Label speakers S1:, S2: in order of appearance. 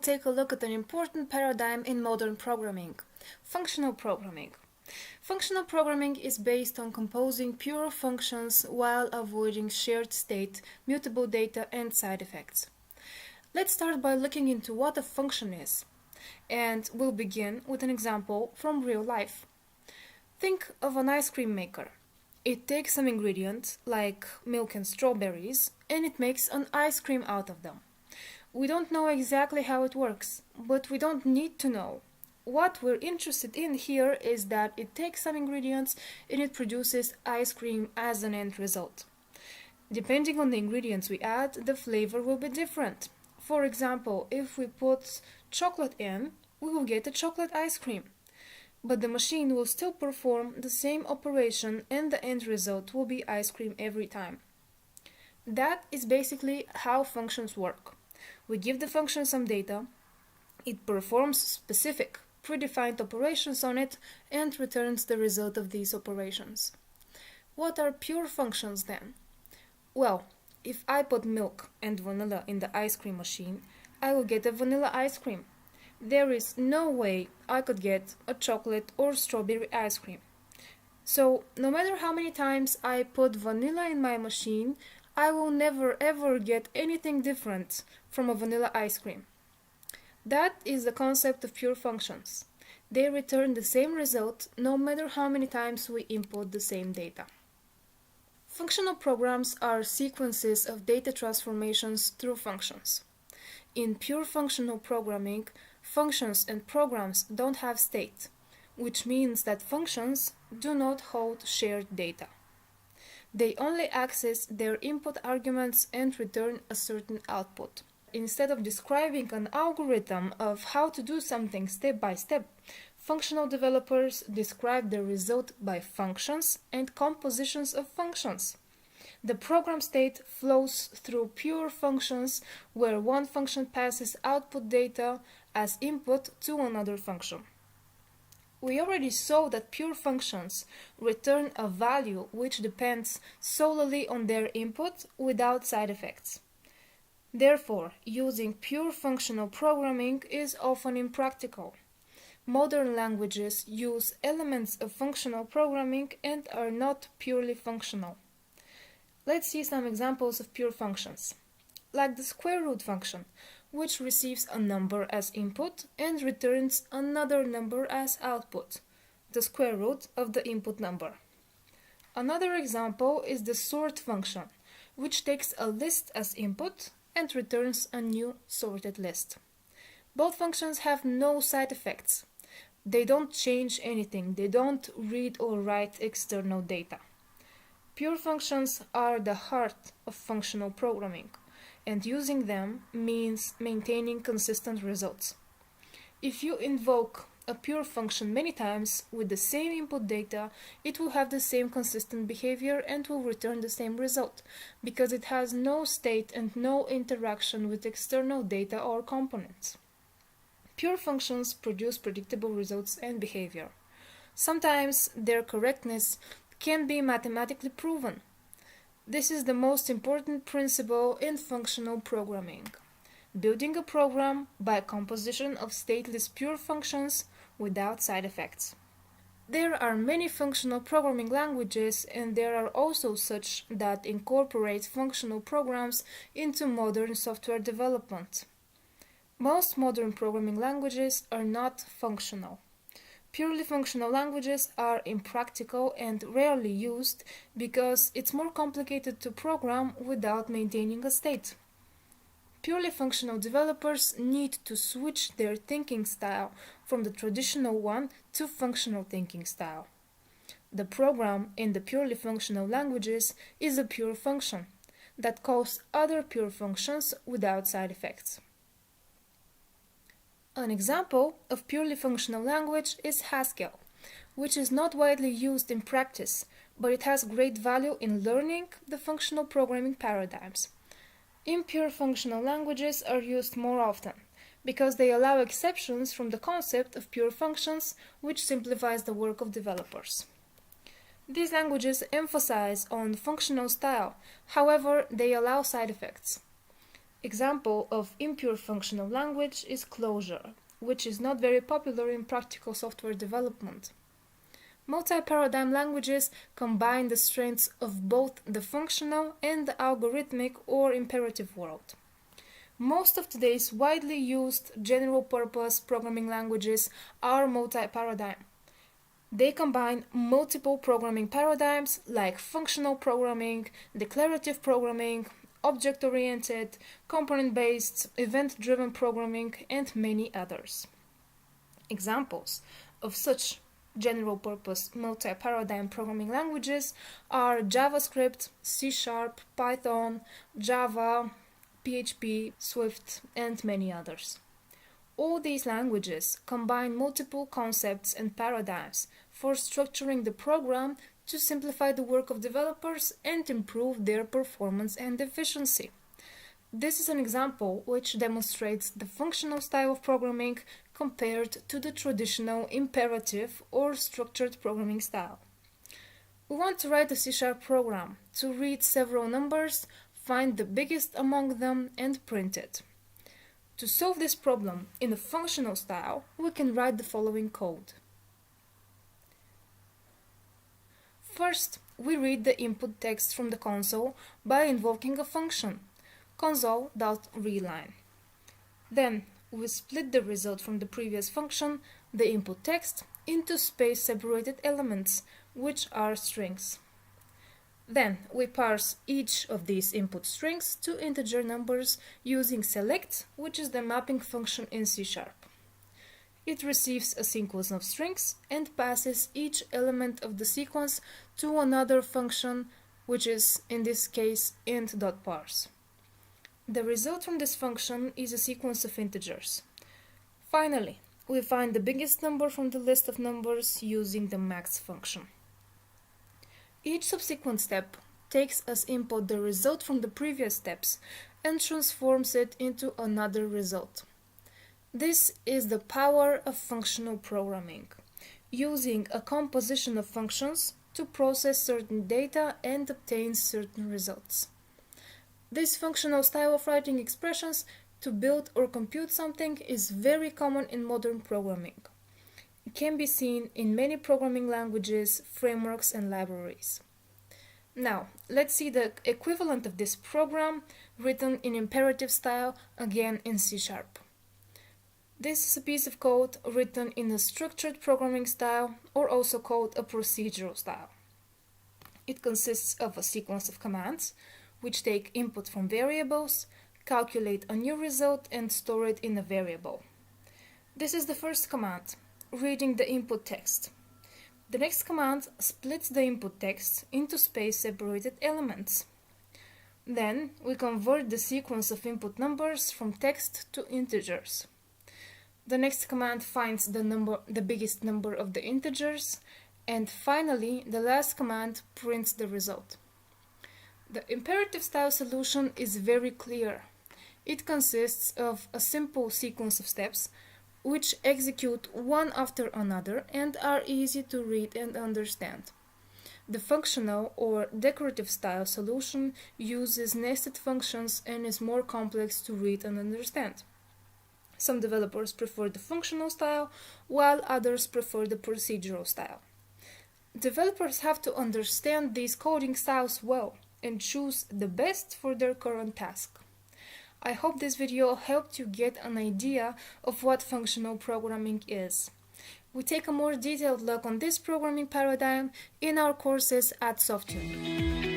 S1: take a look at an important paradigm in modern programming: functional programming. Functional programming is based on composing pure functions while avoiding shared state, mutable data, and side effects. Let's start by looking into what a function is, and we'll begin with an example from real life. Think of an ice cream maker. It takes some ingredients, like milk and strawberries, and it makes an ice cream out of them. We don't know exactly how it works, but we don't need to know. What we're interested in here is that it takes some ingredients and it produces ice cream as an end result. Depending on the ingredients we add, the flavor will be different. For example, if we put chocolate in, we will get a chocolate ice cream. But the machine will still perform the same operation and the end result will be ice cream every time. That is basically how functions work. We give the function some data, it performs specific, predefined operations on it, and returns the result of these operations. What are pure functions then? Well, if I put milk and vanilla in the ice cream machine, I will get a vanilla ice cream. There is no way I could get a chocolate or strawberry ice cream. So, no matter how many times I put vanilla in my machine, I will never ever get anything different from a vanilla ice cream. That is the concept of pure functions. They return the same result no matter how many times we input the same data. Functional programs are sequences of data transformations through functions. In pure functional programming, functions and programs don't have state, which means that functions do not hold shared data. They only access their input arguments and return a certain output. Instead of describing an algorithm of how to do something step by step, functional developers describe the result by functions and compositions of functions. The program state flows through pure functions where one function passes output data as input to another function. We already saw that pure functions return a value which depends solely on their input without side effects. Therefore, using pure functional programming is often impractical. Modern languages use elements of functional programming and are not purely functional. Let's see some examples of pure functions, like the square root function, which receives a number as input and returns another number as output, the square root of the input number. Another example is the sort function, which takes a list as input and returns a new sorted list. Both functions have no side effects. They don't change anything, they don't read or write external data. Pure functions are the heart of functional programming, and using them means maintaining consistent results. If you invoke a pure function many times with the same input data, it will have the same consistent behavior and will return the same result, because it has no state and no interaction with external data or components. Pure functions produce predictable results and behavior. Sometimes their correctness can be mathematically proven. This is the most important principle in functional programming: building a program by composition of stateless pure functions without side effects. There are many functional programming languages, and there are also such that incorporate functional programs into modern software development. Most modern programming languages are not functional. Purely functional languages are impractical and rarely used because it's more complicated to program without maintaining a state. Purely functional developers need to switch their thinking style from the traditional one to functional thinking style. The program in the purely functional languages is a pure function that calls other pure functions without side effects. An example of purely functional language is Haskell, which is not widely used in practice, but it has great value in learning the functional programming paradigms. Impure functional languages are used more often, because they allow exceptions from the concept of pure functions, which simplifies the work of developers. These languages emphasize on functional style, however, they allow side effects. Example of impure functional language is Clojure, which is not very popular in practical software development. Multi-paradigm languages combine the strengths of both the functional and the algorithmic or imperative world. Most of today's widely used general-purpose programming languages are multi-paradigm. They combine multiple programming paradigms like functional programming, declarative programming, object-oriented, component-based, event-driven programming, and many others. Examples of such general-purpose multi-paradigm programming languages are JavaScript, C#, Python, Java, PHP, Swift, and many others. All these languages combine multiple concepts and paradigms for structuring the program to simplify the work of developers and improve their performance and efficiency. This is an example which demonstrates the functional style of programming compared to the traditional imperative or structured programming style. We want to write a C# program to read several numbers, find the biggest among them, and print it. To solve this problem in a functional style, we can write the following code. First, we read the input text from the console by invoking a function, console.readLine. Then, we split the result from the previous function, the input text, into space-separated elements, which are strings. Then, we parse each of these input strings to integer numbers using select, which is the mapping function in C#. It receives a sequence of strings and passes each element of the sequence to another function, which is, in this case, int.parse. The result from this function is a sequence of integers. Finally, we find the biggest number from the list of numbers using the max function. Each subsequent step takes as input the result from the previous steps and transforms it into another result. This is the power of functional programming, using a composition of functions to process certain data and obtain certain results. This functional style of writing expressions to build or compute something is very common in modern programming. It can be seen in many programming languages, frameworks, and libraries. Now, let's see the equivalent of this program written in imperative style, again in C#. This is a piece of code written in a structured programming style, or also called a procedural style. It consists of a sequence of commands, which take input from variables, calculate a new result, and store it in a variable. This is the first command, reading the input text. The next command splits the input text into space-separated elements. Then we convert the sequence of input numbers from text to integers. The next command finds the biggest number of the integers, and finally the last command prints the result. The imperative style solution is very clear. It consists of a simple sequence of steps which execute one after another and are easy to read and understand. The functional or decorative style solution uses nested functions and is more complex to read and understand. Some developers prefer the functional style, while others prefer the procedural style. Developers have to understand these coding styles well and choose the best for their current task. I hope this video helped you get an idea of what functional programming is. We take a more detailed look on this programming paradigm in our courses at Softune.